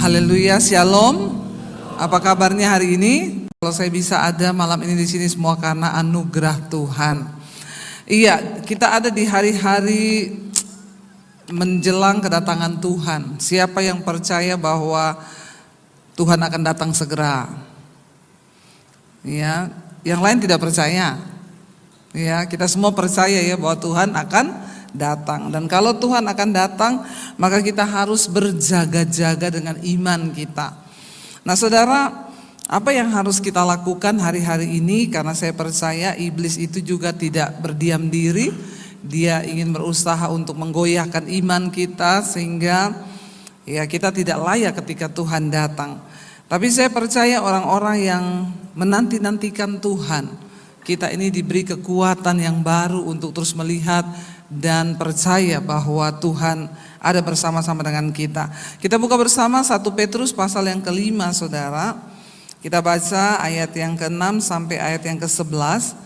Haleluya, shalom. Apa kabarnya hari ini? Kalau saya bisa ada malam ini di sini semua karena anugerah Tuhan. Iya, kita ada di hari-hari menjelang kedatangan Tuhan. Siapa yang percaya bahwa Tuhan akan datang segera? Ya, yang lain tidak percaya. Ya, kita semua percaya ya bahwa Tuhan akan datang. Dan kalau Tuhan akan datang, maka kita harus berjaga-jaga dengan iman kita. Nah saudara, apa yang harus kita lakukan hari-hari ini? Karena saya percaya iblis itu juga tidak berdiam diri. Dia ingin berusaha untuk menggoyahkan iman kita sehingga ya kita tidak layak ketika Tuhan datang. Tapi saya percaya orang-orang yang menanti-nantikan Tuhan, kita ini diberi kekuatan yang baru untuk terus melihat dan percaya bahwa Tuhan ada bersama-sama dengan kita. Kita buka bersama 1 Petrus pasal yang ke-5 saudara. Kita baca ayat yang ke-6 sampai ayat yang ke-11.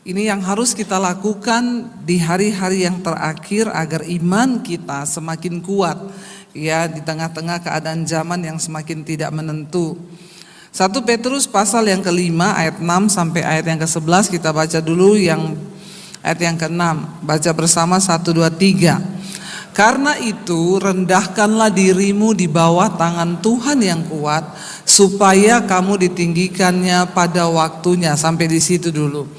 Ini yang harus kita lakukan di hari-hari yang terakhir agar iman kita semakin kuat ya di tengah-tengah keadaan zaman yang semakin tidak menentu. 1 Petrus pasal yang ke-5 ayat 6 sampai ayat yang ke-11 kita baca dulu yang ayat yang ke-6, baca bersama 1, 2, 3. Karena itu rendahkanlah dirimu di bawah tangan Tuhan yang kuat, supaya kamu ditinggikannya pada waktunya. Sampai di situ dulu.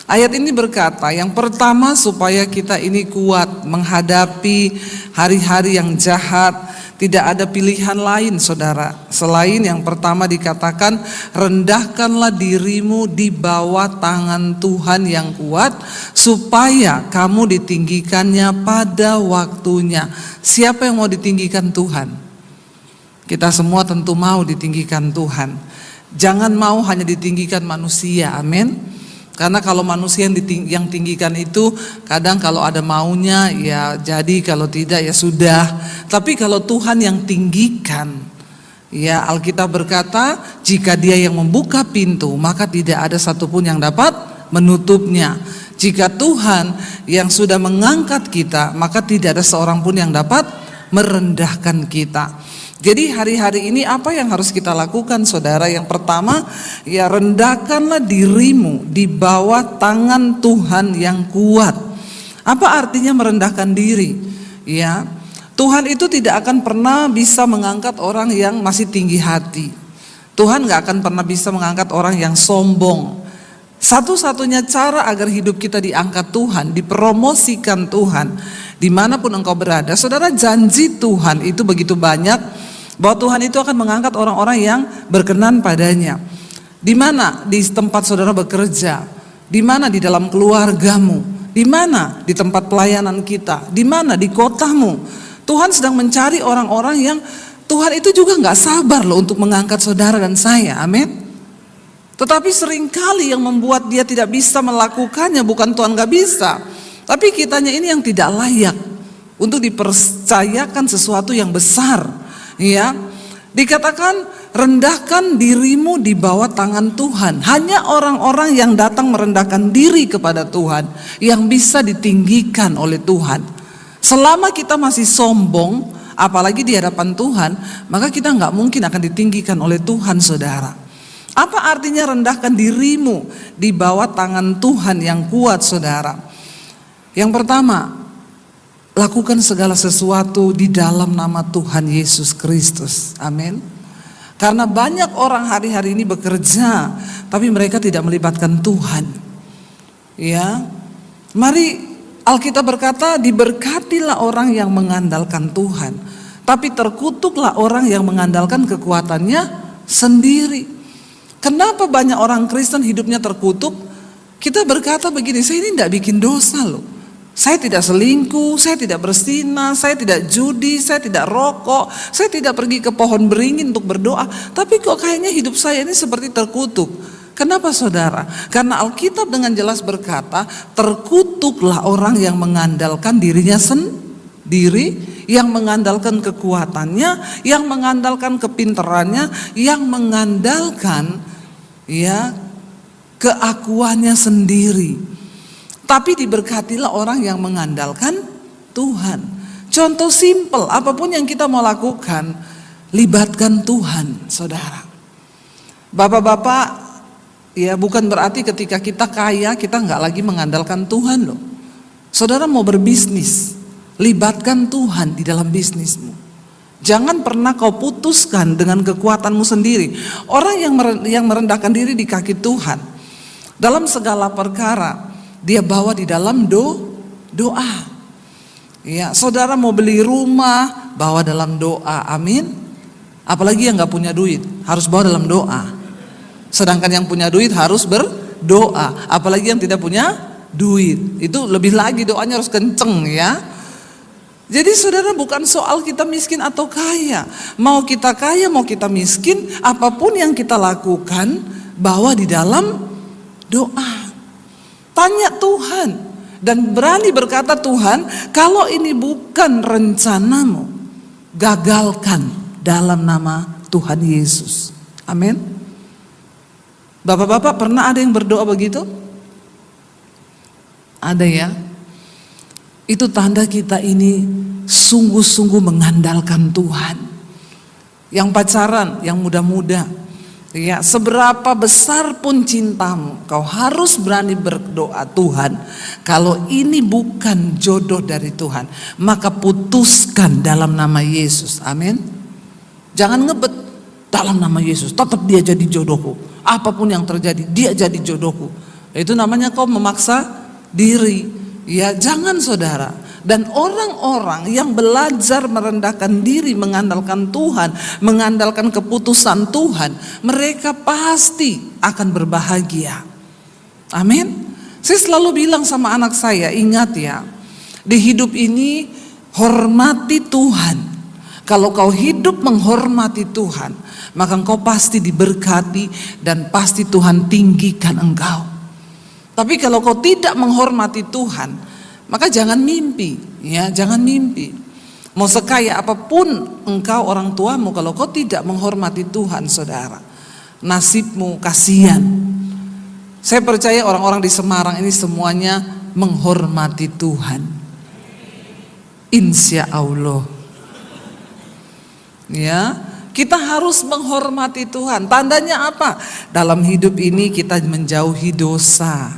Ayat ini berkata, yang pertama supaya kita ini kuat menghadapi hari-hari yang jahat. Tidak ada pilihan lain saudara, selain yang pertama dikatakan rendahkanlah dirimu di bawah tangan Tuhan yang kuat supaya kamu ditinggikannya pada waktunya. Siapa yang mau ditinggikan Tuhan? Kita semua tentu mau ditinggikan Tuhan. Jangan mau hanya ditinggikan manusia, amin. Karena kalau manusia yang tinggikan itu kadang kalau ada maunya ya jadi, kalau tidak ya sudah. Tapi kalau Tuhan yang tinggikan, ya Alkitab berkata jika Dia yang membuka pintu maka tidak ada satupun yang dapat menutupnya. Jika Tuhan yang sudah mengangkat kita maka tidak ada seorang pun yang dapat merendahkan kita. Jadi hari-hari ini apa yang harus kita lakukan saudara? Yang pertama ya rendahkanlah dirimu di bawah tangan Tuhan yang kuat. Apa artinya merendahkan diri? Ya, Tuhan itu tidak akan pernah bisa mengangkat orang yang masih tinggi hati. Tuhan gak akan pernah bisa mengangkat orang yang sombong. Satu-satunya cara agar hidup kita diangkat Tuhan, dipromosikan Tuhan, dimanapun engkau berada. Saudara, janji Tuhan itu begitu banyak bahwa Tuhan itu akan mengangkat orang-orang yang berkenan padanya. Di mana? Di tempat saudara bekerja, di mana di dalam keluargamu, di mana di tempat pelayanan kita, di mana di kotamu. Tuhan sedang mencari orang-orang yang Tuhan itu juga gak sabar loh untuk mengangkat saudara dan saya, amin. Tetapi seringkali yang membuat dia tidak bisa melakukannya bukan Tuhan gak bisa, tapi kitanya ini yang tidak layak untuk dipercayakan sesuatu yang besar. Ya, dikatakan rendahkan dirimu di bawah tangan Tuhan. Hanya orang-orang yang datang merendahkan diri kepada Tuhan yang bisa ditinggikan oleh Tuhan. Selama kita masih sombong, apalagi di hadapan Tuhan, maka kita nggak mungkin akan ditinggikan oleh Tuhan, saudara. Apa artinya rendahkan dirimu di bawah tangan Tuhan yang kuat, saudara? Yang pertama, lakukan segala sesuatu di dalam nama Tuhan Yesus Kristus, amin. Karena banyak orang hari-hari ini bekerja, tapi mereka tidak melibatkan Tuhan. Ya, mari Alkitab berkata, diberkatilah orang yang mengandalkan Tuhan, tapi terkutuklah orang yang mengandalkan kekuatannya sendiri. Kenapa banyak orang Kristen hidupnya terkutuk? Kita berkata begini, saya ini tidak bikin dosa loh. Saya tidak selingkuh, saya tidak berzina, saya tidak judi, saya tidak rokok, saya tidak pergi ke pohon beringin untuk berdoa. Tapi kok kayaknya hidup saya ini seperti terkutuk. Kenapa saudara? Karena Alkitab dengan jelas berkata, terkutuklah orang yang mengandalkan dirinya sendiri, yang mengandalkan kekuatannya, yang mengandalkan kepintarannya, yang mengandalkan ya keakuannya sendiri. Tapi diberkatilah orang yang mengandalkan Tuhan. Contoh simpel, apapun yang kita mau lakukan, Libatkan Tuhan, saudara. Bapak-bapak, ya bukan berarti ketika kita kaya kita nggak lagi mengandalkan Tuhan loh. Saudara mau berbisnis, libatkan Tuhan di dalam bisnismu. Jangan pernah kau putuskan dengan kekuatanmu sendiri. Orang yang merendahkan diri di kaki Tuhan, dalam segala perkara dia bawa di dalam doa. Ya, saudara mau beli rumah, bawa dalam doa, amin. Apalagi yang nggak punya duit, harus bawa dalam doa. Sedangkan yang punya duit harus berdoa, apalagi yang tidak punya duit, itu lebih lagi doanya harus kenceng ya. Jadi saudara, bukan soal kita miskin atau kaya. Mau kita kaya, mau kita miskin, apapun yang kita lakukan, bawa di dalam doa. Tanya Tuhan dan berani berkata, Tuhan, kalau ini bukan rencanamu, gagalkan dalam nama Tuhan Yesus. Amin. Bapak-bapak pernah ada yang berdoa begitu? Ada ya? Itu tanda kita ini sungguh-sungguh mengandalkan Tuhan. Yang pacaran, yang muda-muda, ya, seberapa besar pun cintamu, kau harus berani berdoa, Tuhan, kalau ini bukan jodoh dari Tuhan, maka putuskan dalam nama Yesus. Amin. Jangan ngebet, dalam nama Yesus tetap dia jadi jodohku. Apapun yang terjadi, dia jadi jodohku. Itu namanya kau memaksa diri. Ya, jangan saudara. Dan orang-orang yang belajar merendahkan diri, mengandalkan Tuhan, mengandalkan keputusan Tuhan, mereka pasti akan berbahagia. Amin. Saya selalu bilang sama anak saya, ingat ya, di hidup ini hormati Tuhan. Kalau kau hidup menghormati Tuhan, maka engkau pasti diberkati dan pasti Tuhan tinggikan engkau. Tapi kalau kau tidak menghormati Tuhan, maka jangan mimpi, ya, jangan mimpi. Mau sekaya apapun engkau orang tuamu, kalau kau tidak menghormati Tuhan, saudara, nasibmu kasihan. Saya percaya orang-orang di Semarang ini semuanya menghormati Tuhan. Insya Allah. Ya, kita harus menghormati Tuhan. Tandanya apa? Dalam hidup ini kita menjauhi dosa.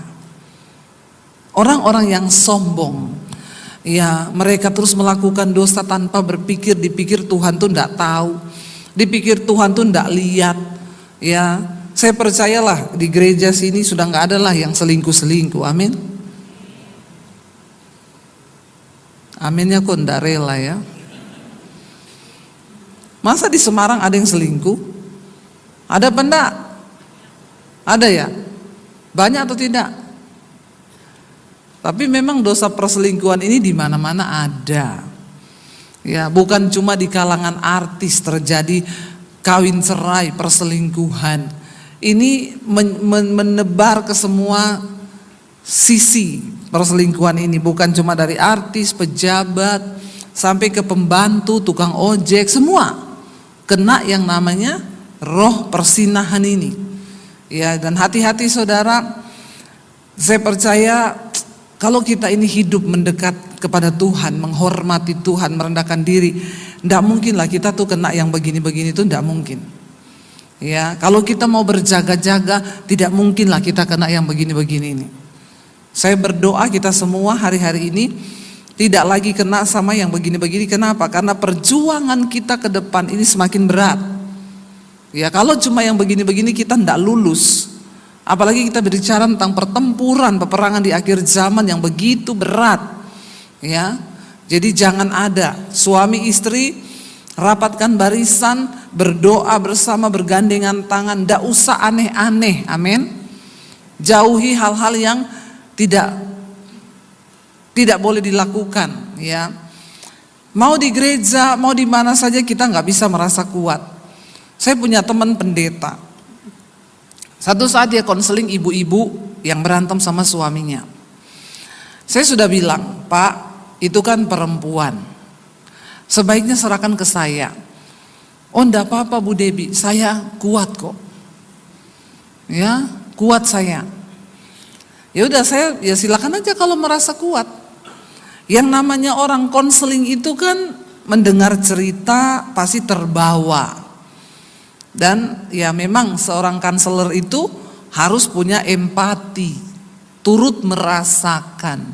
Orang-orang yang sombong, ya, mereka terus melakukan dosa tanpa berpikir, dipikir Tuhan tuh enggak tahu, dipikir Tuhan tuh enggak lihat. Ya, saya percayalah di gereja sini sudah enggak ada lah yang selingkuh-selingkuh. Amin. Aminnya kok enggak rela ya. Masa di Semarang ada yang selingkuh? Ada apa enggak? Ada ya? Banyak atau tidak? Tapi memang dosa perselingkuhan ini di mana-mana ada. Ya, bukan cuma di kalangan artis terjadi kawin cerai, perselingkuhan. Ini menebar ke semua sisi perselingkuhan ini, bukan cuma dari artis, pejabat, sampai ke pembantu, tukang ojek, semua kena yang namanya roh persinahan ini. Ya, dan hati-hati saudara, saya percaya kalau kita ini hidup mendekat kepada Tuhan, menghormati Tuhan, merendahkan diri, tidak mungkinlah kita tuh kena yang begini-begini itu, tidak mungkin. Ya, kalau kita mau berjaga-jaga, tidak mungkinlah kita kena yang begini-begini ini. Saya berdoa kita semua hari-hari ini tidak lagi kena sama yang begini-begini. Kenapa? Karena perjuangan kita ke depan ini semakin berat. Ya, kalau cuma yang begini-begini kita tidak lulus. Apalagi kita berbicara tentang pertempuran, peperangan di akhir zaman yang begitu berat. Ya, jadi jangan ada suami istri rapatkan barisan, berdoa bersama, bergandengan tangan, tidak usah aneh-aneh. Amin. Jauhi hal-hal yang tidak boleh dilakukan. Ya, mau di gereja, mau di mana saja kita nggak bisa merasa kuat. Saya punya teman pendeta. Satu saat dia konseling ibu-ibu yang berantem sama suaminya. Saya sudah bilang, Pak, itu kan perempuan, sebaiknya serahkan ke saya. Oh, enggak apa-apa Bu Debi, saya kuat kok. Ya, kuat saya. Ya udah, saya ya silakan aja kalau merasa kuat. Yang namanya orang konseling itu kan mendengar cerita pasti terbawa. Dan ya memang seorang konselor itu harus punya empati, turut merasakan.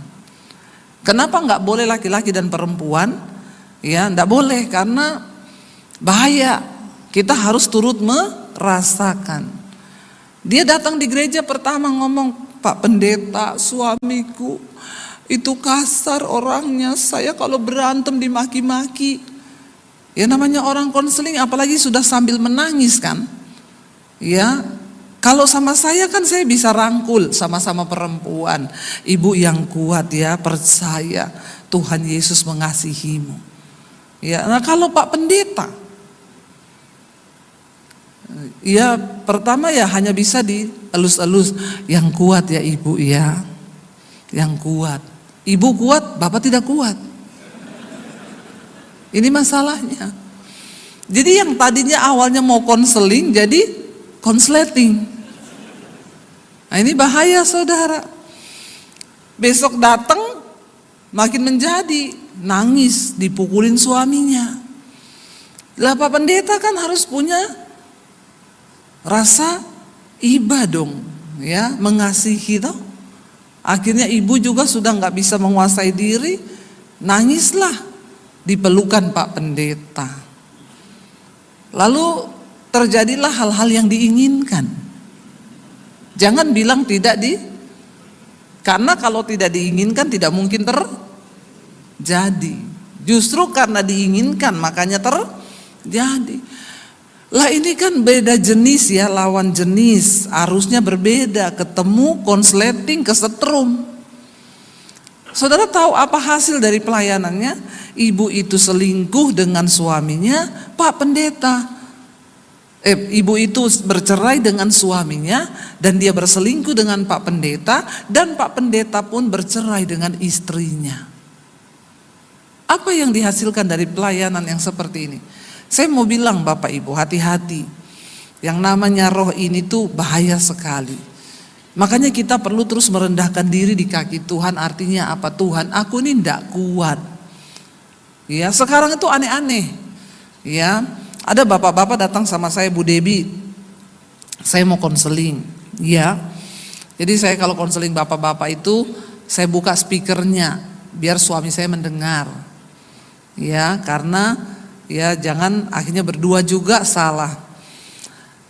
Kenapa nggak boleh laki-laki dan perempuan? Ya nggak boleh karena bahaya. Kita harus turut merasakan. Dia datang di gereja pertama ngomong, Pak Pendeta, suamiku itu kasar orangnya, saya kalau berantem dimaki-maki. Ya namanya orang konseling apalagi sudah sambil menangis kan. Ya, kalau sama saya kan saya bisa rangkul, sama-sama perempuan. Ibu yang kuat ya, percaya Tuhan Yesus mengasihimu. Ya, nah kalau Pak Pendeta, ya pertama ya hanya bisa dielus-elus. Yang kuat ya ibu ya, yang kuat. Ibu kuat, bapak tidak kuat. Ini masalahnya. Jadi yang tadinya awalnya mau konseling jadi konsleting. Nah ini bahaya saudara. Besok datang makin menjadi nangis, dipukulin suaminya. Lah Pak Pendeta kan harus punya rasa iba dong, ya mengasihi toh. Akhirnya ibu juga sudah nggak bisa menguasai diri, nangislah. Dipelukan Pak Pendeta. Lalu terjadilah hal-hal yang diinginkan. Jangan bilang tidak karena kalau tidak diinginkan tidak mungkin terjadi. Justru karena diinginkan makanya terjadi. Lah ini kan beda jenis ya, lawan jenis. Harusnya berbeda, ketemu konsleting kesetrum. Saudara tahu apa hasil dari pelayanannya? Ibu itu selingkuh dengan suaminya, Pak Pendeta. Ibu itu bercerai dengan suaminya dan dia berselingkuh dengan Pak Pendeta dan Pak Pendeta pun bercerai dengan istrinya. Apa yang dihasilkan dari pelayanan yang seperti ini? Saya mau bilang Bapak Ibu, hati-hati. Yang namanya roh ini tuh bahaya sekali. Makanya kita perlu terus merendahkan diri di kaki Tuhan. Artinya apa? Tuhan, aku ini tidak kuat. Ya, sekarang itu aneh-aneh. Ya, ada bapak-bapak datang sama saya, Bu Debi, saya mau konseling. Ya, jadi saya kalau konseling bapak-bapak itu saya buka speakernya biar suami saya mendengar. Ya, karena ya jangan akhirnya berdua juga salah.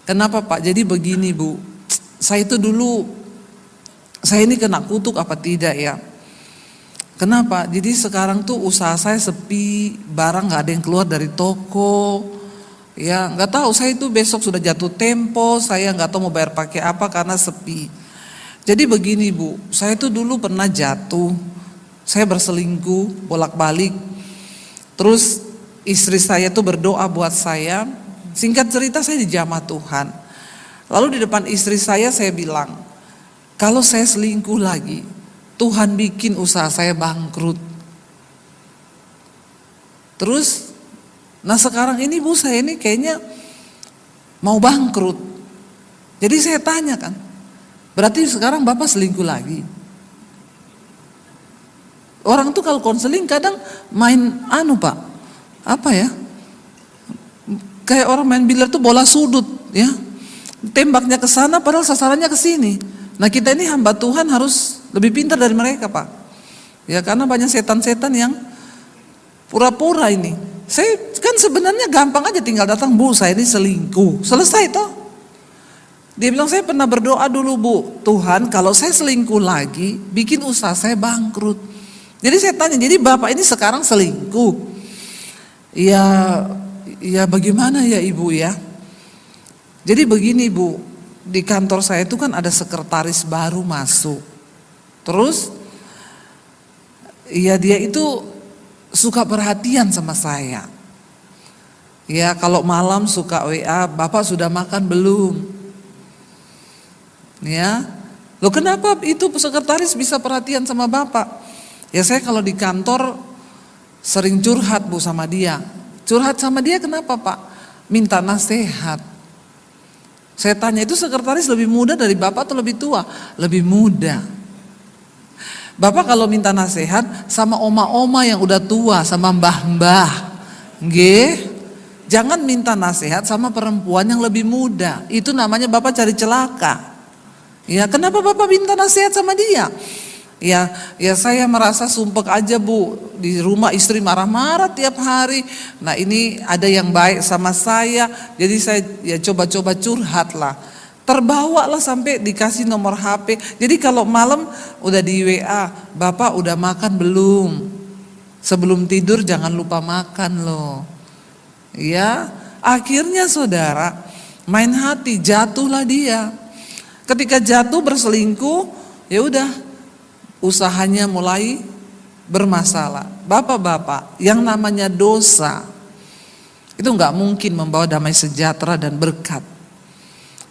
Kenapa Pak? Jadi begini Bu, saya itu dulu, saya ini kena kutuk apa tidak ya? Kenapa? Jadi sekarang tuh usaha saya sepi, barang nggak ada yang keluar dari toko, ya nggak tahu. Saya itu besok sudah jatuh tempo, saya nggak tahu mau bayar pakai apa karena sepi. Jadi begini Bu, saya itu dulu pernah jatuh, saya berselingkuh bolak-balik, terus istri saya tuh berdoa buat saya. Singkat cerita saya dijamah Tuhan. Lalu di depan istri saya bilang, kalau saya selingkuh lagi, Tuhan bikin usaha saya bangkrut. Terus, nah sekarang ini Bu saya ini kayaknya mau bangkrut. Jadi saya tanya kan, berarti sekarang Bapak selingkuh lagi? Orang tuh kalau konseling kadang main Pak, apa ya? Kayak orang main biliar tuh bola sudut ya. Tembaknya ke sana padahal sasarannya ke sini. Nah kita ini hamba Tuhan harus lebih pintar dari mereka Pak. Ya karena banyak setan-setan yang pura-pura ini. Saya kan sebenarnya gampang aja tinggal datang, Bu saya ini selingkuh. Selesai toh. Dia bilang saya pernah berdoa dulu Bu, Tuhan kalau saya selingkuh lagi bikin usaha saya bangkrut. Jadi saya tanya, jadi Bapak ini sekarang selingkuh? Ya bagaimana ya Ibu ya? Jadi begini Bu, di kantor saya itu kan ada sekretaris baru masuk. Terus ya dia itu suka perhatian sama saya. Ya kalau malam suka WA, Bapak sudah makan belum? Ya, loh kenapa itu sekretaris bisa perhatian sama Bapak? Ya saya kalau di kantor sering curhat Bu sama dia. Curhat sama dia kenapa Pak? Minta nasihat. Saya tanya, itu sekretaris lebih muda dari Bapak atau lebih tua? Lebih muda. Bapak kalau minta nasihat sama oma-oma yang udah tua, sama mbah-mbah. Nggih. Jangan minta nasihat sama perempuan yang lebih muda. Itu namanya Bapak cari celaka. Ya, kenapa Bapak minta nasihat sama dia? Ya saya merasa sumpek aja Bu, di rumah istri marah-marah tiap hari. Nah ini ada yang baik sama saya, jadi saya ya coba-coba curhat lah. Terbawa lah sampai dikasih nomor HP. Jadi kalau malam udah di WA, Bapak udah makan belum? Sebelum tidur jangan lupa makan loh. Ya, akhirnya saudara main hati, jatuhlah dia. Ketika jatuh berselingkuh, ya udah usahanya mulai bermasalah. Bapak-bapak, yang namanya dosa itu nggak mungkin membawa damai sejahtera dan berkat.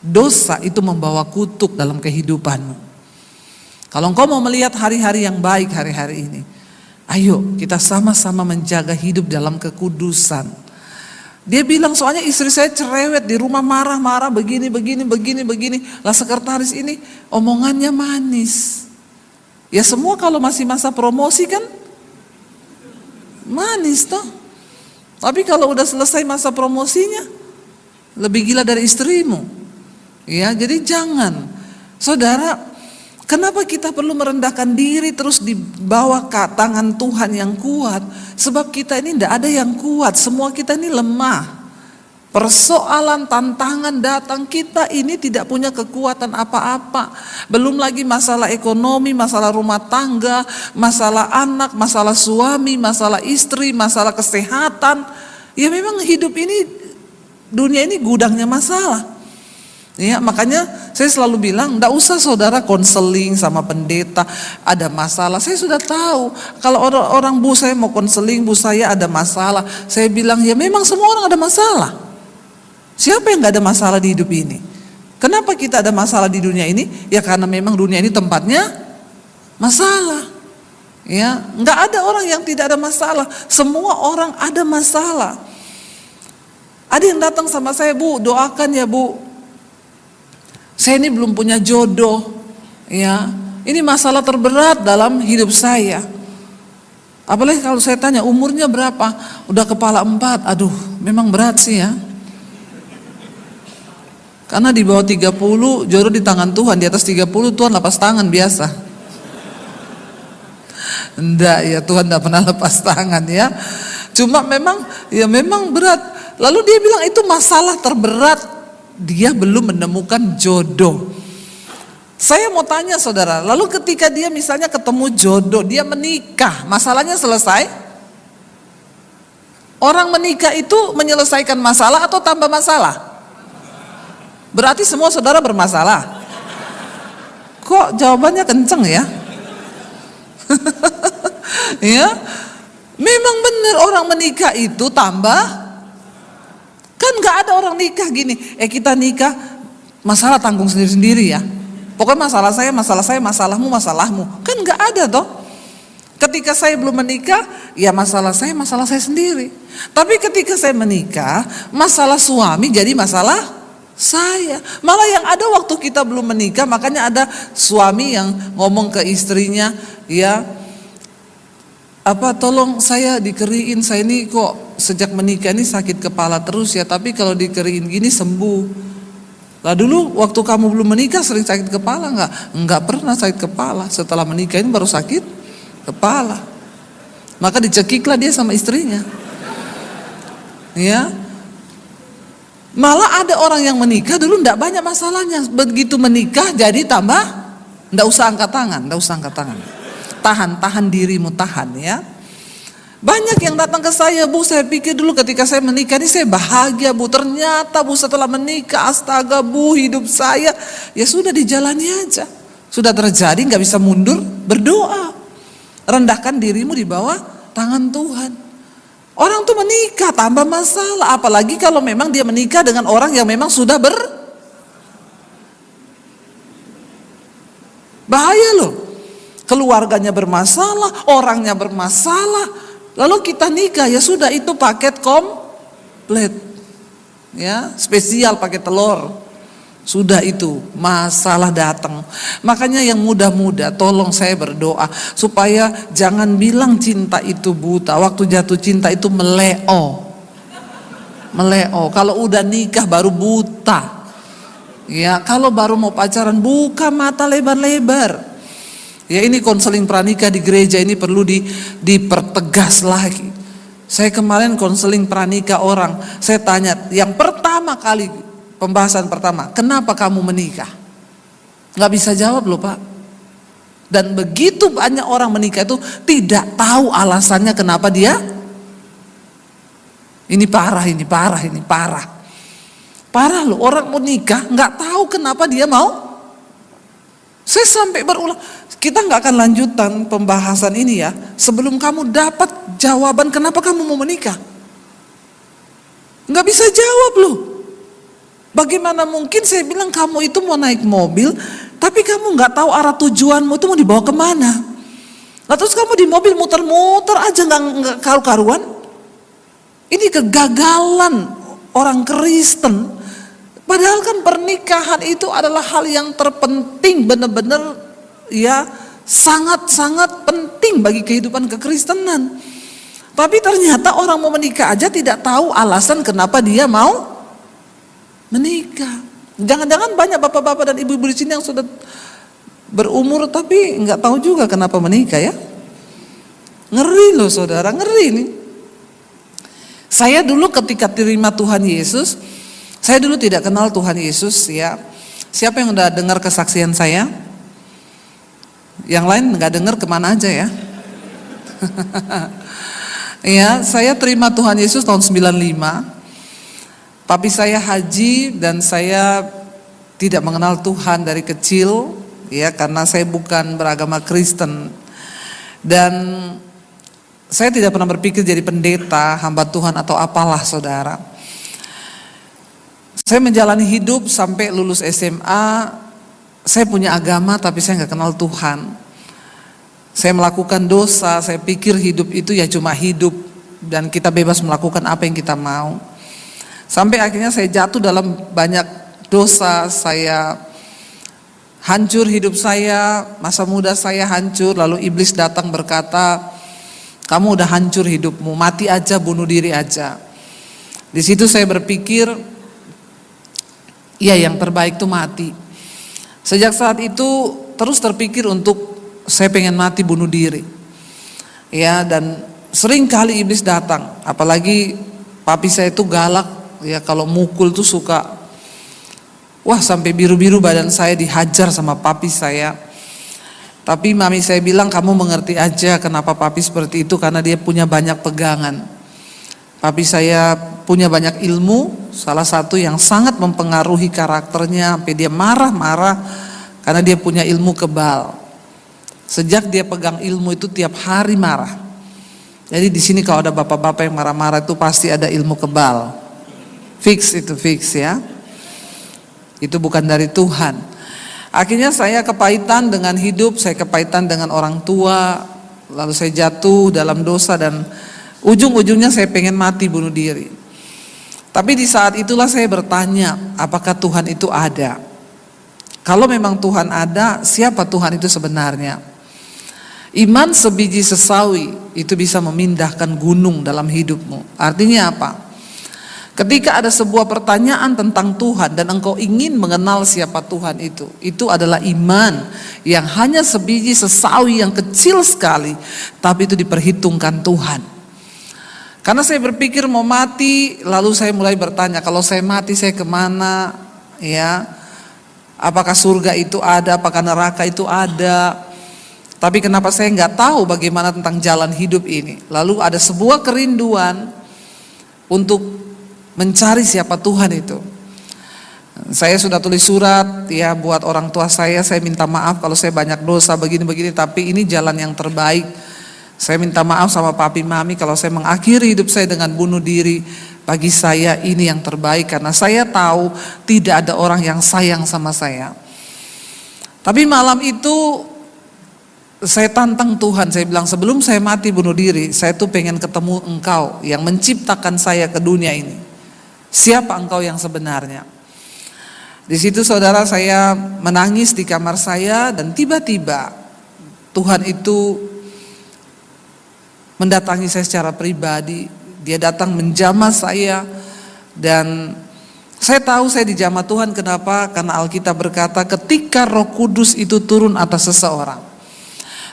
Dosa itu membawa kutuk dalam kehidupanmu. Kalau engkau mau melihat hari-hari yang baik hari-hari ini, ayo kita sama-sama menjaga hidup dalam kekudusan. Dia bilang soalnya istri saya cerewet di rumah marah-marah begini. Lah sekretaris ini omongannya manis. Ya semua kalau masih masa promosi kan manis toh. Tapi kalau udah selesai masa promosinya lebih gila dari istrimu. Ya jadi jangan. Saudara, kenapa kita perlu merendahkan diri terus di bawah tangan Tuhan yang kuat? Sebab kita ini tidak ada yang kuat, semua kita ini lemah. Persoalan, tantangan datang, kita ini tidak punya kekuatan apa-apa. Belum lagi masalah ekonomi, masalah rumah tangga, masalah anak, masalah suami, masalah istri, masalah kesehatan. Ya memang hidup ini, dunia ini gudangnya masalah. Ya, makanya saya selalu bilang, enggak usah saudara konseling sama pendeta, ada masalah. Saya sudah tahu, kalau orang Bu saya mau konseling, Bu saya ada masalah. Saya bilang, ya memang semua orang ada masalah. Siapa yang enggak ada masalah di hidup ini? Kenapa kita ada masalah di dunia ini? Ya karena memang dunia ini tempatnya masalah. Ya, enggak ada orang yang tidak ada masalah. Semua orang ada masalah. Ada yang datang sama saya, Bu, doakan ya Bu. Saya ini belum punya jodoh, ya. Ini masalah terberat dalam hidup saya. Apalagi kalau saya tanya umurnya berapa, udah kepala 4, aduh, memang berat sih ya. Karena di bawah 30 jodoh di tangan Tuhan, di atas 30 Tuhan lepas tangan biasa. Enggak ya, Tuhan enggak pernah lepas tangan ya. Cuma memang berat. Lalu dia bilang itu masalah terberat. Dia belum menemukan jodoh. Saya mau tanya saudara, lalu ketika dia misalnya ketemu jodoh, dia menikah, masalahnya selesai? Orang menikah itu menyelesaikan masalah atau tambah masalah? Berarti semua saudara bermasalah. Kok jawabannya kenceng ya? Ya, memang benar orang menikah itu tambah. Kan gak ada orang nikah gini, kita nikah masalah tanggung sendiri-sendiri ya. Pokoknya masalah saya, masalahmu, masalahmu. Kan gak ada toh. Ketika saya belum menikah, ya masalah saya sendiri. Tapi ketika saya menikah, masalah suami jadi masalah saya. Malah yang ada waktu kita belum menikah, makanya ada suami yang ngomong ke istrinya, ya tolong saya dikeriin, saya ini kok sejak menikah ini sakit kepala terus ya, tapi kalau dikeriin gini sembuh. Lah dulu waktu kamu belum menikah sering sakit kepala enggak? Enggak pernah sakit kepala, setelah menikah ini baru sakit kepala. Maka dicekiklah dia sama istrinya. Ya. Malah ada orang yang menikah dulu enggak banyak masalahnya, begitu menikah jadi tambah, enggak usah angkat tangan. Tahan dirimu, tahan ya. Banyak yang datang ke saya, Bu, saya pikir dulu ketika saya menikah ini saya bahagia, Bu. Ternyata, Bu, setelah menikah, astaga, Bu, hidup saya ya sudah dijalani aja. Sudah terjadi, nggak bisa mundur, berdoa. Rendahkan dirimu di bawah tangan Tuhan. Orang tuh menikah tambah masalah, apalagi kalau memang dia menikah dengan orang yang memang sudah bahaya loh. Keluarganya bermasalah, orangnya bermasalah, lalu kita nikah, ya sudah itu paket komplit, ya spesial pakai telur, sudah itu masalah datang. Makanya yang muda-muda tolong saya berdoa supaya jangan bilang cinta itu buta, waktu jatuh cinta itu meleo. meleo. Kalau udah nikah baru buta. Ya, kalau baru mau pacaran buka mata lebar-lebar. Ya, ini konseling pranikah di gereja ini perlu dipertegas lagi. Saya kemarin konseling pranikah orang, saya tanya yang pertama kali, pembahasan pertama, kenapa kamu menikah? Nggak bisa jawab loh Pak. Dan begitu banyak orang menikah itu tidak tahu alasannya kenapa dia. Ini parah. Parah loh, orang mau nikah nggak tahu kenapa dia mau. Saya sampai berulang, kita nggak akan lanjutkan pembahasan ini ya sebelum kamu dapat jawaban kenapa kamu mau menikah. Nggak bisa jawab loh. Bagaimana mungkin saya bilang kamu itu mau naik mobil, tapi kamu nggak tahu arah tujuanmu itu mau dibawa kemana. Nah, terus kamu di mobil muter-muter aja nggak karu-karuan. Ini kegagalan orang Kristen. Padahal kan pernikahan itu adalah hal yang terpenting, benar-benar ya sangat-sangat penting bagi kehidupan kekristenan. Tapi ternyata orang mau menikah aja tidak tahu alasan kenapa dia mau menikah. Jangan-jangan banyak bapak-bapak dan ibu-ibu di sini yang sudah berumur tapi nggak tahu juga kenapa menikah ya. Ngeri loh saudara, ngeri nih. Saya dulu ketika terima Tuhan Yesus, saya dulu tidak kenal Tuhan Yesus ya. Siapa yang udah dengar kesaksian saya? Yang lain nggak dengar kemana aja ya? Ya, saya terima Tuhan Yesus tahun 95. Papi saya haji dan saya tidak mengenal Tuhan dari kecil ya karena saya bukan beragama Kristen. Dan saya tidak pernah berpikir jadi pendeta, hamba Tuhan atau apalah saudara. Saya menjalani hidup sampai lulus SMA, saya punya agama tapi saya nggak kenal Tuhan. Saya melakukan dosa, saya pikir hidup itu ya cuma hidup dan kita bebas melakukan apa yang kita mau. Sampai akhirnya saya jatuh dalam banyak dosa, saya hancur hidup saya, masa muda saya hancur, lalu iblis datang berkata, kamu udah hancur hidupmu, mati aja, bunuh diri aja. Di situ saya berpikir, ya yang terbaik tuh mati. Sejak saat itu terus terpikir untuk saya pengen mati bunuh diri. Ya, dan sering kali iblis datang, apalagi papi saya itu galak, ya kalau mukul tuh suka, wah sampai biru-biru badan saya dihajar sama papi saya. Tapi mami saya bilang kamu mengerti aja kenapa papi seperti itu, karena dia punya banyak pegangan. Papi saya punya banyak ilmu, salah satu yang sangat mempengaruhi karakternya sampai dia marah-marah karena dia punya ilmu kebal. Sejak dia pegang ilmu itu tiap hari marah. Jadi di sini kalau ada bapak-bapak yang marah-marah itu pasti ada ilmu kebal. Fix ya. Itu bukan dari Tuhan. Akhirnya saya kepahitan dengan hidup, saya kepahitan dengan orang tua, lalu saya jatuh dalam dosa dan ujung-ujungnya saya pengen mati bunuh diri. Tapi di saat itulah saya bertanya, apakah Tuhan itu ada? Kalau memang Tuhan ada, siapa Tuhan itu sebenarnya? Iman sebiji sesawi itu bisa memindahkan gunung dalam hidupmu. Artinya apa? Ketika ada sebuah pertanyaan tentang Tuhan dan engkau ingin mengenal siapa Tuhan itu adalah iman yang hanya sebiji sesawi yang kecil sekali, tapi itu diperhitungkan Tuhan. Karena saya berpikir mau mati, lalu saya mulai bertanya, kalau saya mati saya kemana? Ya, apakah surga itu ada? Apakah neraka itu ada? Tapi kenapa saya nggak tahu bagaimana tentang jalan hidup ini? Lalu ada sebuah kerinduan untuk mencari siapa Tuhan itu. Saya sudah tulis surat ya buat orang tua saya minta maaf kalau saya banyak dosa begini-begini, tapi ini jalan yang terbaik. Saya minta maaf sama papi mami kalau saya mengakhiri hidup saya dengan bunuh diri. Bagi saya ini yang terbaik karena saya tahu tidak ada orang yang sayang sama saya. Tapi malam itu saya tantang Tuhan, saya bilang sebelum saya mati bunuh diri, saya tuh pengen ketemu Engkau yang menciptakan saya ke dunia ini. Siapa Engkau yang sebenarnya? Di situ saudara saya menangis di kamar saya dan tiba-tiba Tuhan itu mendatangi saya secara pribadi. Dia datang menjamah saya, Dan saya tahu saya dijamah Tuhan, kenapa? Karena Alkitab berkata ketika Roh Kudus itu turun atas seseorang,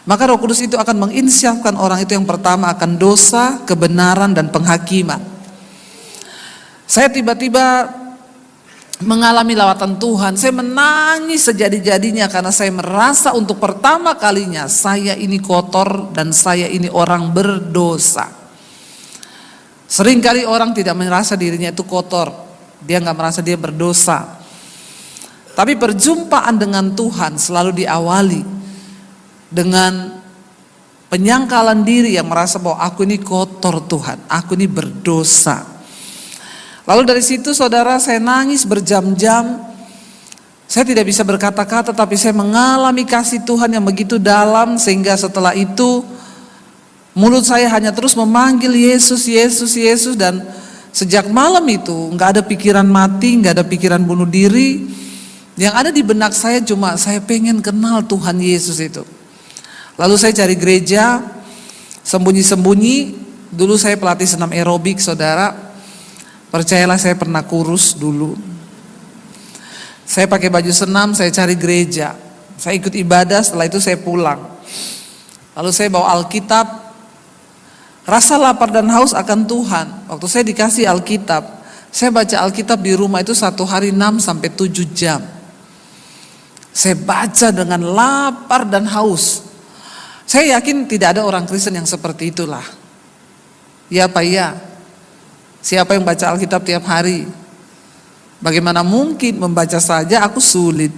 maka Roh Kudus itu akan menginsyafkan orang itu yang pertama akan dosa, kebenaran, dan penghakiman. Saya tiba-tiba mengalami lawatan Tuhan, saya menangis sejadi-jadinya karena saya merasa untuk pertama kalinya saya ini kotor dan saya ini orang berdosa. Seringkali orang tidak merasa dirinya itu kotor, dia nggak merasa dia berdosa. Tapi perjumpaan dengan Tuhan selalu diawali dengan penyangkalan diri yang merasa bahwa aku ini kotor Tuhan, aku ini berdosa. Lalu dari situ saudara, saya nangis berjam-jam. Saya tidak bisa berkata-kata, tapi saya mengalami kasih Tuhan yang begitu dalam, sehingga setelah itu mulut saya hanya terus memanggil Yesus, Yesus, Yesus. Dan sejak malam itu nggak ada pikiran mati, nggak ada pikiran bunuh diri. Yang ada di benak saya cuma saya pengen kenal Tuhan Yesus itu. Lalu saya cari gereja, sembunyi-sembunyi. Dulu saya pelatih senam aerobik, saudara. Percayalah, saya pernah kurus dulu. Saya pakai baju senam, saya cari gereja. Saya ikut ibadah, setelah itu saya pulang. Lalu saya bawa Alkitab. Rasa lapar dan haus akan Tuhan. Waktu saya dikasih Alkitab, saya baca Alkitab di rumah itu 1 hari 6 sampai 7 jam. Saya baca dengan lapar dan haus. Saya yakin tidak ada orang Kristen yang seperti itulah. Ya Pak, ya. Siapa yang baca Alkitab tiap hari? Bagaimana mungkin membaca saja aku sulit.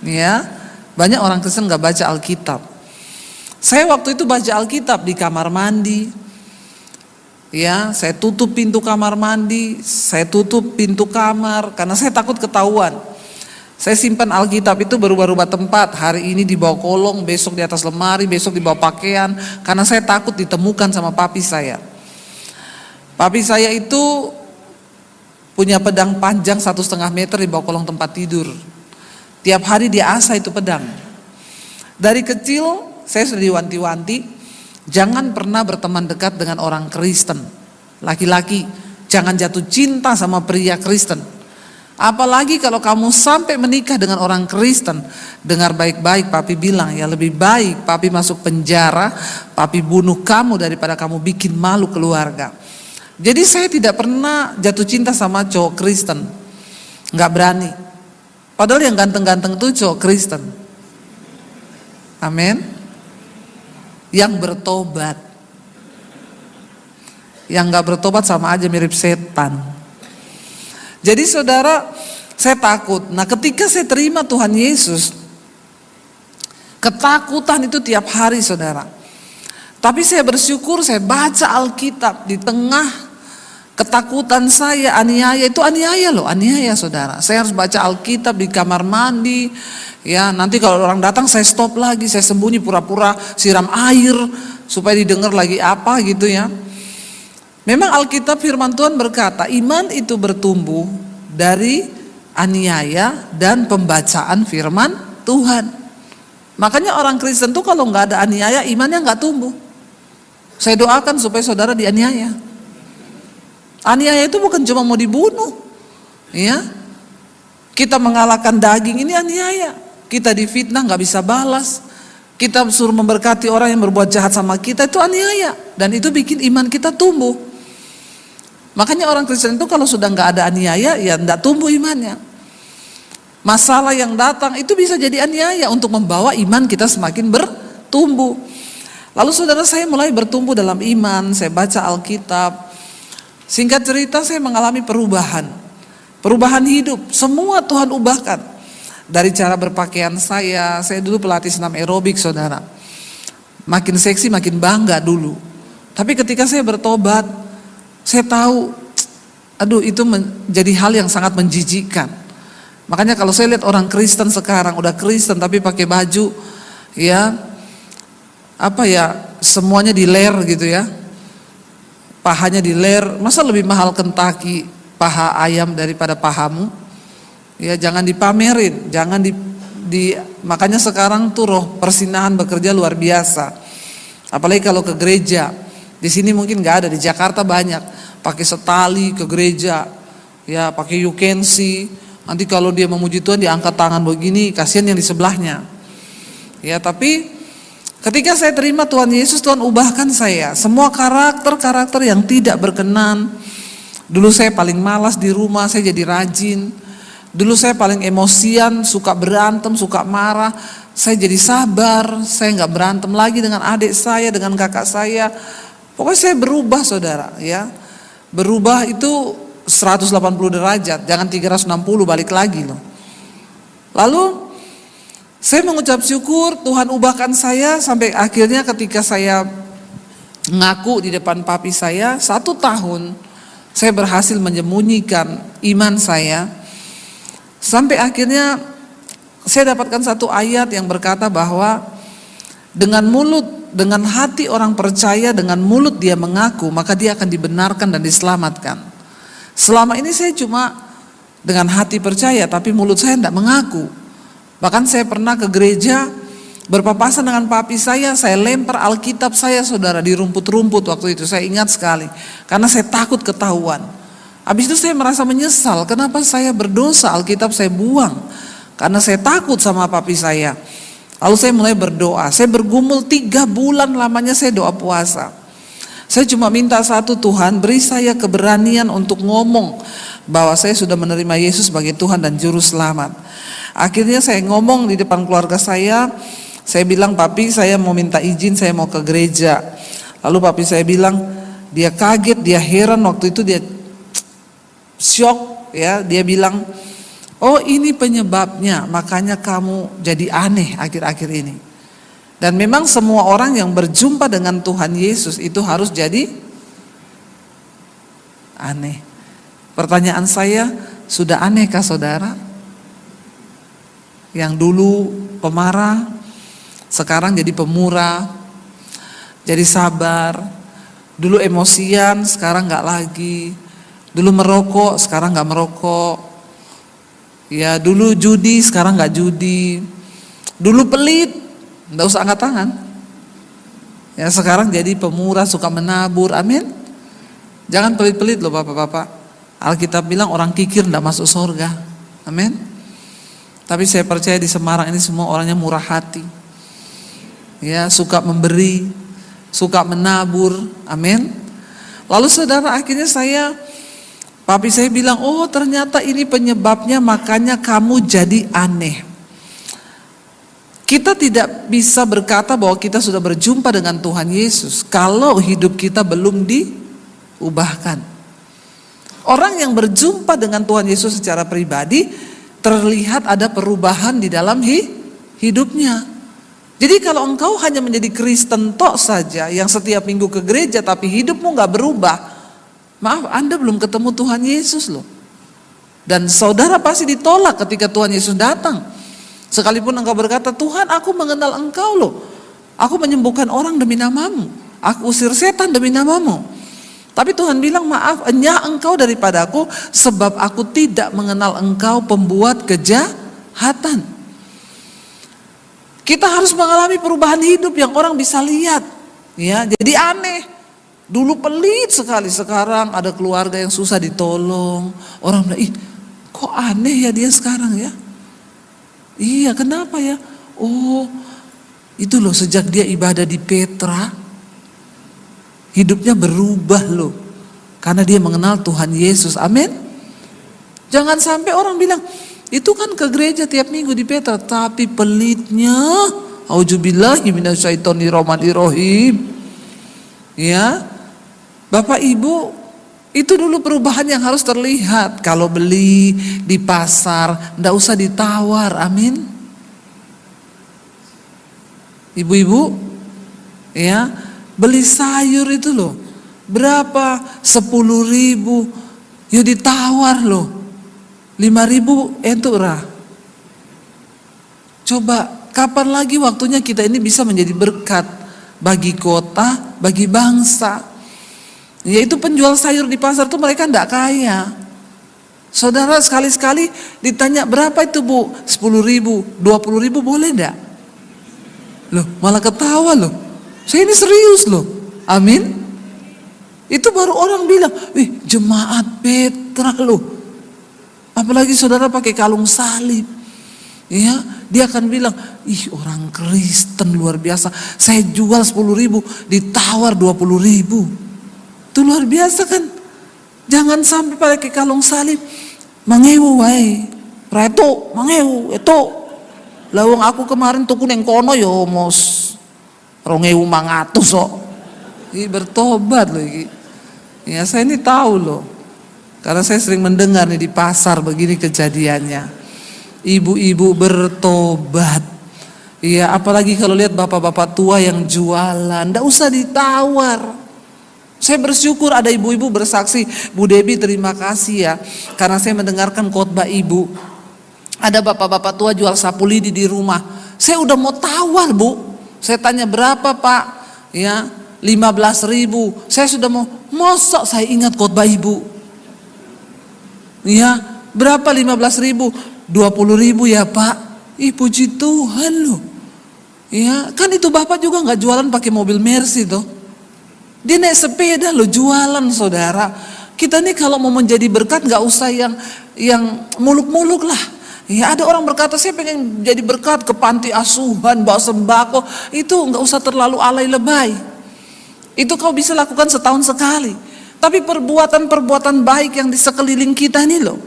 Ya, banyak orang Kristen gak baca Alkitab. Saya waktu itu baca Alkitab di kamar mandi. Ya, saya tutup pintu kamar mandi, saya tutup pintu kamar karena saya takut ketahuan. Saya simpan Alkitab itu berubah-ubah tempat. Hari ini di bawah kolong, besok di atas lemari, besok di bawah pakaian, karena saya takut ditemukan sama papi saya. Papi saya itu punya pedang panjang 1,5 meter di bawah kolong tempat tidur. Tiap hari dia asah itu pedang. Dari kecil saya sudah diwanti-wanti, jangan pernah berteman dekat dengan orang Kristen. Laki-laki, jangan jatuh cinta sama pria Kristen. Apalagi kalau kamu sampai menikah dengan orang Kristen. Dengar baik-baik, papi bilang ya, lebih baik papi masuk penjara, papi bunuh kamu daripada kamu bikin malu keluarga. Jadi saya tidak pernah jatuh cinta sama cowok Kristen, nggak berani. Padahal yang ganteng-ganteng itu cowok Kristen. Amin. Yang bertobat. Yang nggak bertobat sama aja mirip setan. Jadi saudara, saya takut. Nah ketika saya terima Tuhan Yesus, ketakutan itu tiap hari saudara. Tapi saya bersyukur, saya baca Alkitab di tengah ketakutan saya, aniaya itu aniaya loh, aniaya saudara. Saya harus baca Alkitab di kamar mandi. Ya, nanti kalau orang datang saya stop lagi, saya sembunyi pura-pura siram air supaya didengar lagi apa gitu ya. Memang Alkitab firman Tuhan berkata, iman itu bertumbuh dari aniaya dan pembacaan firman Tuhan. Makanya orang Kristen tuh kalau nggak ada aniaya, imannya nggak tumbuh. Saya doakan supaya saudara dianiaya. Aniaya itu bukan cuma mau dibunuh, ya. Kita mengalahkan daging ini aniaya. Kita difitnah nggak bisa balas. Kita suruh memberkati orang yang berbuat jahat sama kita, itu aniaya. Dan itu bikin iman kita tumbuh. Makanya orang Kristen itu kalau sudah nggak ada aniaya, ya nggak tumbuh imannya. Masalah yang datang itu bisa jadi aniaya untuk membawa iman kita semakin bertumbuh. Lalu saudara, saya mulai bertumbuh dalam iman. Saya baca Alkitab. Singkat cerita, saya mengalami perubahan hidup. Semua Tuhan ubahkan. Dari cara berpakaian saya dulu pelatih senam aerobik saudara. Makin seksi makin bangga dulu. Tapi ketika saya bertobat, saya tahu, aduh itu menjadi hal yang sangat menjijikkan. Makanya kalau saya lihat orang Kristen sekarang, udah Kristen tapi pakai baju, ya, apa ya, semuanya di ler gitu ya. Pahanya di ler, masa lebih mahal Kentucky paha ayam daripada pahamu? Ya jangan dipamerin, jangan makanya sekarang tuh roh persinahan bekerja luar biasa. Apalagi kalau ke gereja, di sini mungkin nggak ada, di Jakarta banyak. pakai setali ke gereja, ya pakai you can see. Nanti kalau dia memuji Tuhan diangkat tangan begini, kasihan yang di sebelahnya. Ya, tapi ketika saya terima Tuhan Yesus, Tuhan ubahkan saya. Semua karakter-karakter yang tidak berkenan. Dulu saya paling malas di rumah, saya jadi rajin. Dulu saya paling emosian, suka berantem, suka marah. Saya jadi sabar, saya nggak berantem lagi dengan adik saya, dengan kakak saya. Pokoknya saya berubah, saudara, ya. Berubah itu 180 derajat, jangan 360 balik lagi loh. Lalu saya mengucap syukur, Tuhan ubahkan saya sampai akhirnya ketika saya ngaku di depan papi saya, 1 tahun saya berhasil menyembunyikan iman saya. Sampai akhirnya saya dapatkan satu ayat yang berkata bahwa dengan mulut, dengan hati orang percaya, dengan mulut dia mengaku, maka dia akan dibenarkan dan diselamatkan. Selama ini saya cuma dengan hati percaya, tapi mulut saya tidak mengaku. Bahkan saya pernah ke gereja berpapasan dengan papi saya lempar Alkitab saya, saudara, di rumput-rumput waktu itu. Saya ingat sekali, karena saya takut ketahuan. Habis itu saya merasa menyesal, kenapa saya berdosa, Alkitab saya buang. Karena saya takut sama papi saya. Lalu saya mulai berdoa, saya bergumul 3 bulan lamanya saya doa puasa. Saya cuma minta satu, Tuhan beri saya keberanian untuk ngomong bahwa saya sudah menerima Yesus sebagai Tuhan dan Juru Selamat. Akhirnya saya ngomong di depan keluarga saya bilang, papi saya mau minta izin, saya mau ke gereja. Lalu papi saya bilang, dia kaget, dia heran, waktu itu dia syok, ya, dia bilang, oh ini penyebabnya, makanya kamu jadi aneh akhir-akhir ini. Dan memang semua orang yang berjumpa dengan Tuhan Yesus itu harus jadi aneh. Pertanyaan saya, sudah anehkah saudara? Yang dulu pemarah, sekarang jadi pemurah, jadi sabar. Dulu emosian, sekarang gak lagi. Dulu merokok, sekarang gak merokok. Ya, dulu judi, sekarang gak judi. Dulu pelit, gak usah angkat tangan. Ya, sekarang jadi pemurah, suka menabur, amin. Jangan pelit-pelit loh bapak-bapak. Alkitab bilang orang kikir gak masuk surga, amin. Tapi saya percaya di Semarang ini semua orangnya murah hati. Ya, suka memberi, suka menabur, amin. Lalu saudara, akhirnya papi saya bilang, oh ternyata ini penyebabnya, makanya kamu jadi aneh. Kita tidak bisa berkata bahwa kita sudah berjumpa dengan Tuhan Yesus kalau hidup kita belum diubahkan. Orang yang berjumpa dengan Tuhan Yesus secara pribadi, terlihat ada perubahan di dalam hidupnya. Jadi kalau engkau hanya menjadi Kristen tok saja, yang setiap minggu ke gereja tapi hidupmu gak berubah, maaf, Anda belum ketemu Tuhan Yesus loh. Dan saudara pasti ditolak ketika Tuhan Yesus datang. Sekalipun engkau berkata, Tuhan aku mengenal engkau loh. Aku menyembuhkan orang demi namamu. Aku usir setan demi namamu. Tapi Tuhan bilang, maaf, enyah engkau daripadaku, sebab aku tidak mengenal engkau, pembuat kejahatan. Kita harus mengalami perubahan hidup yang orang bisa lihat. Ya, jadi aneh. Dulu pelit sekali, sekarang ada keluarga yang susah ditolong. Orang bilang, ih kok aneh ya dia sekarang ya. Iya, kenapa ya? Oh, itu loh, sejak dia ibadah di Petra, hidupnya berubah loh. Karena dia mengenal Tuhan Yesus, amin. Jangan sampai orang bilang, itu kan ke gereja tiap minggu di Petra, tapi pelitnya, auzubillahi minasyaitonirrahmanirrahim. Ya, Bapak Ibu, itu dulu perubahan yang harus terlihat. Kalau beli di pasar, ndak usah ditawar, amin. Ibu-ibu, ya, beli sayur itu loh, berapa? 10.000, ya ditawar loh. 5.000 entuk-ra. Coba, kapan lagi waktunya kita ini bisa menjadi berkat bagi kota, bagi bangsa? Yaitu penjual sayur di pasar tuh mereka enggak kaya. Saudara, sekali-sekali ditanya berapa itu bu? 10.000, 20.000 boleh enggak? Loh, malah ketawa loh. Saya ini serius loh. Amin. Itu baru orang bilang, "Wih, jemaat Petra loh." Apalagi saudara pakai kalung salib. Ya, dia akan bilang, "Ih, orang Kristen luar biasa. Saya jual 10.000, ditawar 20.000." Itu luar biasa kan? Jangan sampai pakai kalung salib. Mangewu wae. Reto, mangewu, itu. Lawang aku kemarin tuku neng kono yo mos 2.500 kok. Ih, bertobat loh iki. Ya, saya ini tahu loh. Karena saya sering mendengar nih di pasar begini kejadiannya. Ibu-ibu bertobat. Iya, apalagi kalau lihat bapak-bapak tua yang jualan, ndak usah ditawar. Saya bersyukur ada ibu-ibu bersaksi, Bu Debi terima kasih ya, karena saya mendengarkan khotbah ibu. Ada bapak-bapak tua jual sapu lidi di rumah. Saya udah mau tawar, Bu. Saya tanya berapa, Pak? Ya, 15.000. Saya sudah mau, mosok saya ingat khotbah ibu. Ya, berapa 15.000? 20.000 ya Pak. Ih, puji Tuhan loh. Ya, kan itu bapak juga nggak jualan pakai mobil Mercy tuh. Dia naik sepeda loh, jualan saudara. Kita nih kalau mau menjadi berkat nggak usah yang muluk-muluk lah. Ya, ada orang berkata saya pengen jadi berkat ke panti asuhan, bawa sembako. Itu nggak usah terlalu alay lebay. Itu kau bisa lakukan setahun sekali. Tapi perbuatan-perbuatan baik yang di sekeliling kita nih loh,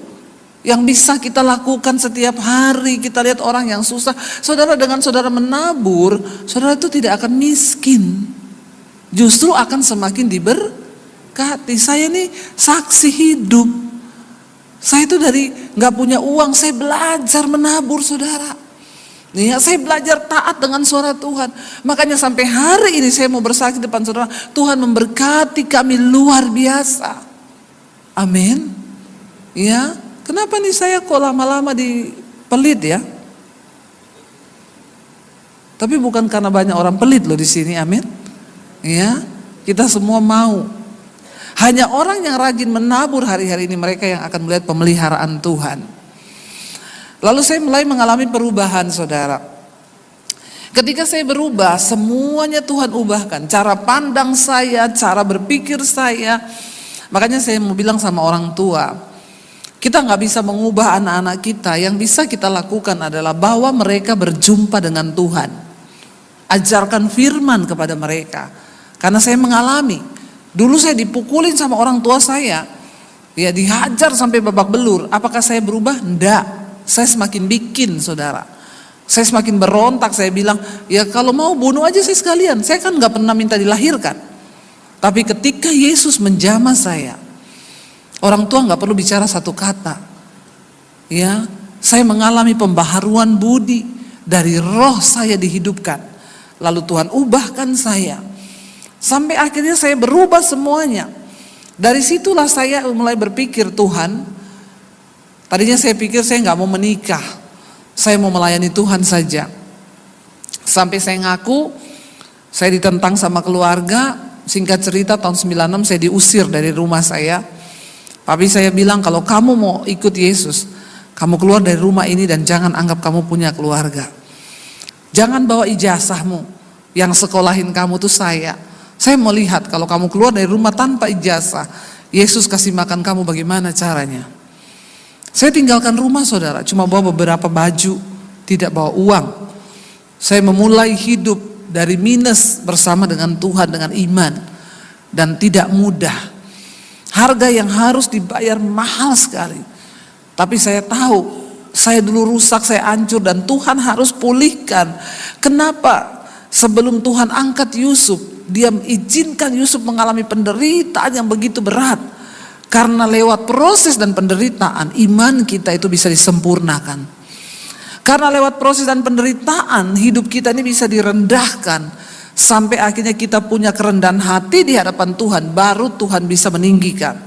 yang bisa kita lakukan setiap hari. Kita lihat orang yang susah, saudara, dengan saudara menabur, saudara itu tidak akan miskin, justru akan semakin diberkati. Saya nih saksi hidup. Saya itu dari nggak punya uang, saya belajar menabur, saudara. Ya, saya belajar taat dengan suara Tuhan. Makanya sampai hari ini saya mau bersaksi depan saudara, Tuhan memberkati kami luar biasa. Amin. Ya, kenapa nih saya kok lama-lama di pelit ya? Tapi bukan karena banyak orang pelit loh di sini, amin. Ya, kita semua mau. Hanya orang yang rajin menabur hari-hari ini mereka yang akan melihat pemeliharaan Tuhan. Lalu saya mulai mengalami perubahan, saudara. Ketika saya berubah, semuanya Tuhan ubahkan. Cara pandang saya, cara berpikir saya. Makanya saya mau bilang sama orang tua, kita nggak bisa mengubah anak-anak kita. Yang bisa kita lakukan adalah bawa mereka berjumpa dengan Tuhan. Ajarkan firman kepada mereka. Karena saya mengalami, dulu saya dipukulin sama orang tua saya, ya dihajar sampai babak belur. Apakah saya berubah? Enggak. Saya semakin bikin, saudara. Saya semakin berontak. Saya bilang, ya kalau mau bunuh aja saya sekalian. Saya kan gak pernah minta dilahirkan. Tapi ketika Yesus menjamah saya, orang tua gak perlu bicara satu kata. Ya, saya mengalami pembaharuan budi. Dari roh saya dihidupkan. Lalu Tuhan ubahkan saya. Sampai akhirnya saya berubah semuanya. Dari situlah saya mulai berpikir, Tuhan, tadinya saya pikir saya nggak mau menikah, saya mau melayani Tuhan saja. Sampai saya ngaku, saya ditentang sama keluarga. Singkat cerita tahun 96 saya diusir dari rumah saya. Tapi saya bilang kalau kamu mau ikut Yesus, kamu keluar dari rumah ini dan jangan anggap kamu punya keluarga. Jangan bawa ijazahmu, yang sekolahin kamu tuh saya. Saya mau lihat kalau kamu keluar dari rumah tanpa ijazah, Yesus kasih makan kamu bagaimana caranya. Saya tinggalkan rumah, saudara, cuma bawa beberapa baju, tidak bawa uang. Saya memulai hidup dari minus bersama dengan Tuhan, dengan iman. Dan tidak mudah. Harga yang harus dibayar mahal sekali. Tapi saya tahu, saya dulu rusak, saya hancur dan Tuhan harus pulihkan. Kenapa? Sebelum Tuhan angkat Yusuf, Dia izinkan Yusuf mengalami penderitaan yang begitu berat. Karena lewat proses dan penderitaan, iman kita itu bisa disempurnakan. Karena lewat proses dan penderitaan, hidup kita ini bisa direndahkan. Sampai akhirnya kita punya kerendahan hati di hadapan Tuhan, baru Tuhan bisa meninggikan.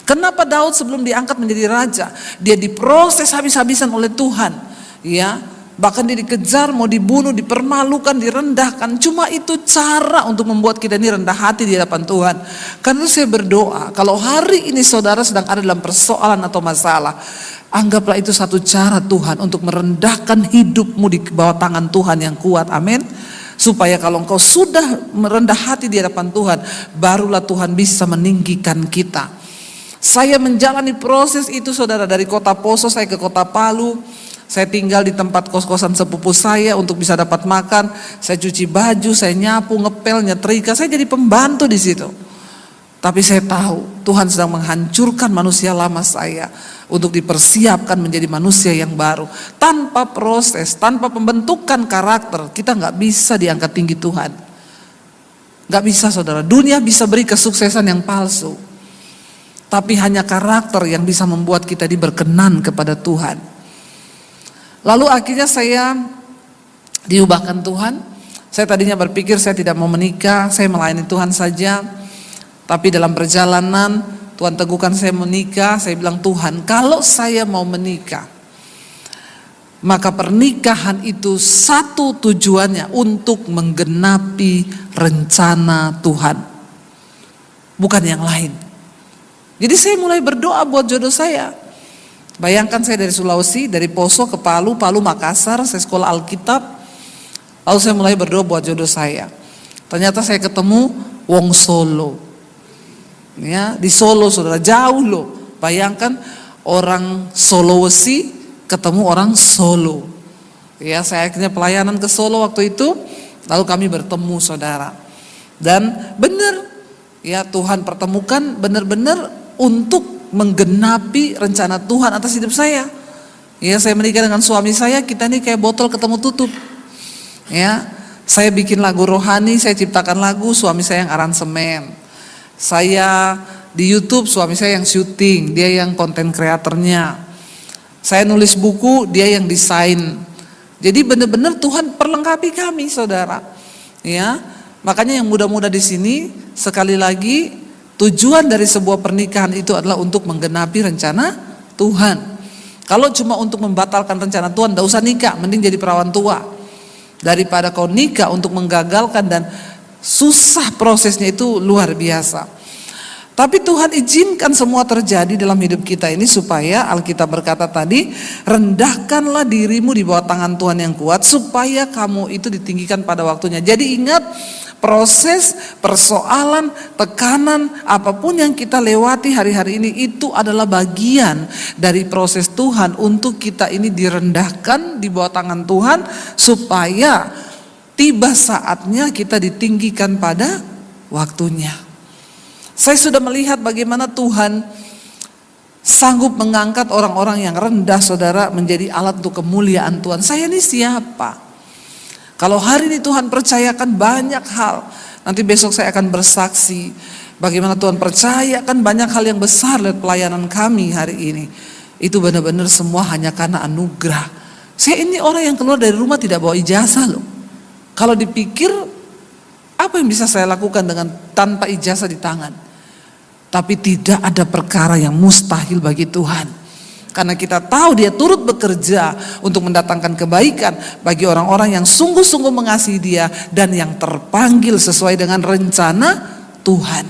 Kenapa Daud sebelum diangkat menjadi raja, dia diproses habis-habisan oleh Tuhan. Ya, bahkan dia dikejar, mau dibunuh, dipermalukan, direndahkan. Cuma itu cara untuk membuat kita ini rendah hati di hadapan Tuhan. Karena saya berdoa, kalau hari ini saudara sedang ada dalam persoalan atau masalah, anggaplah itu satu cara Tuhan untuk merendahkan hidupmu di bawah tangan Tuhan yang kuat. Amin. Supaya kalau engkau sudah merendah hati di hadapan Tuhan, barulah Tuhan bisa meninggikan kita. Saya menjalani proses itu saudara, dari kota Poso saya ke kota Palu. Saya tinggal di tempat kos-kosan sepupu saya untuk bisa dapat makan. Saya cuci baju, saya nyapu, ngepel, nyetrika. Saya jadi pembantu di situ. Tapi saya tahu Tuhan sedang menghancurkan manusia lama saya untuk dipersiapkan menjadi manusia yang baru. Tanpa proses, tanpa pembentukan karakter, kita nggak bisa diangkat tinggi Tuhan. Nggak bisa saudara. Dunia bisa beri kesuksesan yang palsu, tapi hanya karakter yang bisa membuat kita berkenan kepada Tuhan. Lalu akhirnya saya diubahkan Tuhan. Saya tadinya berpikir saya tidak mau menikah, saya melayani Tuhan saja. Tapi dalam perjalanan Tuhan teguhkan saya menikah. Saya bilang, Tuhan, kalau saya mau menikah, maka pernikahan itu satu tujuannya untuk menggenapi rencana Tuhan, bukan yang lain. Jadi saya mulai berdoa buat jodoh saya. Bayangkan saya dari Sulawesi, dari Poso ke Palu, Palu Makassar, saya sekolah Alkitab. Lalu saya mulai berdoa buat jodoh saya. Ternyata saya ketemu wong Solo. Ya, di Solo saudara, jauh loh. Bayangkan orang Sulawesi ketemu orang Solo. Ya, saya akhirnya pelayanan ke Solo waktu itu. Lalu kami bertemu saudara. Dan benar, ya Tuhan pertemukan benar-benar untuk menggenapi rencana Tuhan atas hidup saya. Ya, saya menikah dengan suami saya, kita nih kayak botol ketemu tutup. Ya, saya bikin lagu rohani, saya ciptakan lagu, suami saya yang aransemen. Saya di YouTube, suami saya yang syuting, dia yang konten kreatornya. Saya nulis buku, dia yang desain. Jadi benar-benar Tuhan perlengkapi kami, saudara. Ya, makanya yang muda-muda di sini sekali lagi, tujuan dari sebuah pernikahan itu adalah untuk menggenapi rencana Tuhan. Kalau cuma untuk membatalkan rencana Tuhan, tidak usah nikah, mending jadi perawan tua. Daripada kau nikah untuk menggagalkan, dan susah prosesnya itu luar biasa. Tapi Tuhan izinkan semua terjadi dalam hidup kita ini supaya Alkitab berkata tadi, rendahkanlah dirimu di bawah tangan Tuhan yang kuat supaya kamu itu ditinggikan pada waktunya. Jadi ingat, proses, persoalan, tekanan, apapun yang kita lewati hari-hari ini itu adalah bagian dari proses Tuhan untuk kita ini direndahkan di bawah tangan Tuhan supaya tiba saatnya kita ditinggikan pada waktunya. Saya sudah melihat bagaimana Tuhan sanggup mengangkat orang-orang yang rendah saudara menjadi alat untuk kemuliaan Tuhan. Saya ini siapa? Kalau hari ini Tuhan percayakan banyak hal, nanti besok saya akan bersaksi bagaimana Tuhan percayakan banyak hal yang besar lewat pelayanan kami hari ini. Itu benar-benar semua hanya karena anugerah. Saya ini orang yang keluar dari rumah tidak bawa ijazah loh. Kalau dipikir, apa yang bisa saya lakukan dengan tanpa ijazah di tangan? Tapi tidak ada perkara yang mustahil bagi Tuhan. Karena kita tahu Dia turut bekerja untuk mendatangkan kebaikan bagi orang-orang yang sungguh-sungguh mengasihi Dia dan yang terpanggil sesuai dengan rencana Tuhan.